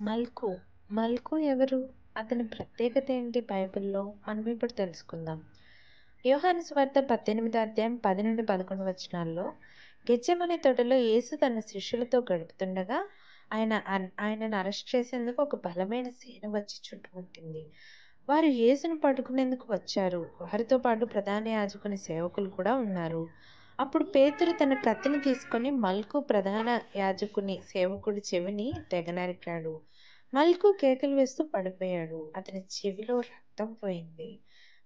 మల్కు. మల్కు ఎవరు? అతని ప్రత్యేకత ఏంటి బైబిల్‌లో? మనం ఇప్పుడు తెలుసుకుందాం. యోహాను సువార్త 18 అధ్యాయం 10-11 వచనాల్లో గెత్సేమనే తోటలో యేసు తన శిష్యులతో గడుపుతుండగా ఆయనను అరెస్ట్ చేసేందుకు ఒక బలమైన సేన వచ్చి చుట్టుముట్టింది. వారు యేసును పట్టుకునేందుకు వచ్చారు. వారితో పాటు ప్రధాన యాజకుని సేవకులు కూడా ఉన్నారు. అప్పుడు పేతురు తన కత్తిని తీసుకొని మల్కు ప్రధాన యాజకుని సేవకుడి చెవిని తెగ నరికాడు. మల్కు కేకలు వేస్తూ పడిపోయాడు. అతని చెవిలో రక్తం పోయింది.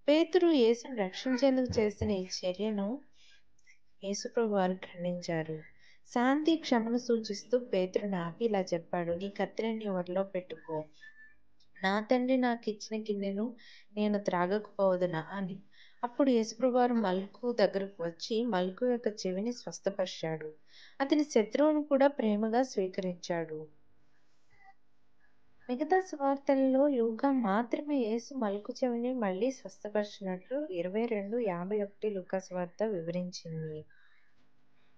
పేతురు యేసును రక్షించేందుకు చేసిన ఈ చర్యను యేసుప్రభు వారు ఖండించారు. శాంతి, క్షమను సూచిస్తూ పేతురుని ఆపి ఇలా చెప్పాడు, నీ కత్తిని నీ ఒడిలో పెట్టుకో. నా తండ్రి నాకిచ్చిన గిన్నెను నేను త్రాగకపోవదునా అని. అప్పుడు యేసుప్రభువారు మల్కు దగ్గరకు వచ్చి మల్కు యొక్క చెవిని స్వస్థపరిచాడు. అతని శత్రువును కూడా ప్రేమగా స్వీకరించాడు. మిగతా సువార్తలలో లూకా మాత్రమే యేసు మల్కు చెవిని మళ్ళీ స్వస్థపరిచినట్లు 22:51 లూకా సువార్త వివరించింది.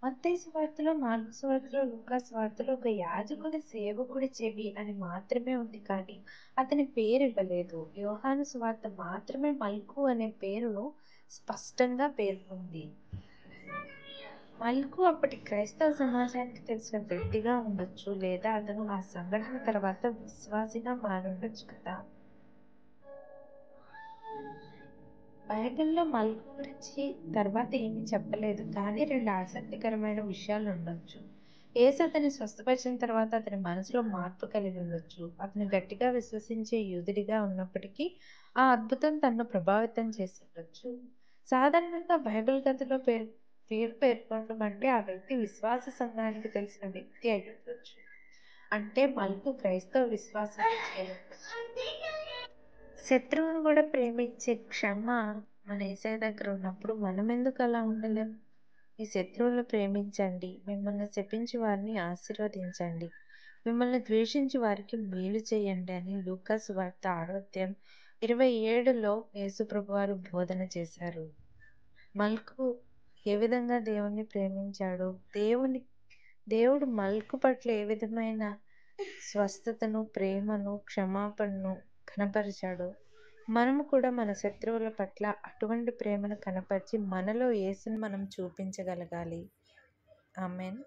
మత్తయి సువార్తలో, మార్కు సువార్తలో, లూకా సువార్తలో ఒక యాజకుని సేవకుడి చెవి అని మాత్రమే ఉంది కానీ అతని పేరు ఇవ్వలేదు. యోహాను సువార్త మాత్రమే మల్కు అనే పేరును స్పష్టంగా పేర్కొంది. మల్కు అప్పటి క్రైస్తవ సమాజానికి తెలిసిన వ్యక్తిగా ఉండొచ్చు, లేదా అతను ఆ సంఘటన తర్వాత విశ్వాసిగా మారుండొచ్చు కదా. బైబిల్‌లో మల్కు గురించి తర్వాత ఏమీ చెప్పలేదు, కానీ 2 ఆసక్తికరమైన విషయాలు ఉండొచ్చు. యేసు అతన్ని స్వస్థపరిచిన తర్వాత అతని మనసులో మార్పు కలిగి ఉండొచ్చు. అతను గట్టిగా విశ్వసించే యూదుడిగా ఉన్నప్పటికీ ఆ అద్భుతం తనను ప్రభావితం చేసి ఉండొచ్చు. సాధారణంగా బైబిల్ కథలో పేరు పేర్కొనడం అంటే ఆ వ్యక్తి విశ్వాస సంఘానికి తెలిసిన వ్యక్తి అయి ఉండొచ్చు. అంటే మల్కు క్రైస్తవ విశ్వాసానికి చేరుండొచ్చు. శత్రువును కూడా ప్రేమించే క్షమ మన యేసయ్య దగ్గర ఉన్నప్పుడు మనం ఎందుకు అలా ఉండలేం? మీ శత్రువులను ప్రేమించండి, మిమ్మల్ని శపించి వారిని ఆశీర్వదించండి, మిమ్మల్ని ద్వేషించి వారికి మేలు చేయండి అని లూకా సువార్త 6వ అధ్యాయం 27లో యేసుప్రభు వారు బోధన చేశారు. మల్కు ఏ విధంగా దేవుణ్ణి ప్రేమించాడు? దేవుడు మల్కు పట్ల ఏ విధమైన స్వస్థతను, ప్రేమను, క్షమాపణను కనపరిచాడు? మనము కూడా మన శత్రువుల పట్ల అటువంటి ప్రేమను కనపరిచి మనలో యేసును మనం చూపించగలగాలి. ఆమేన్.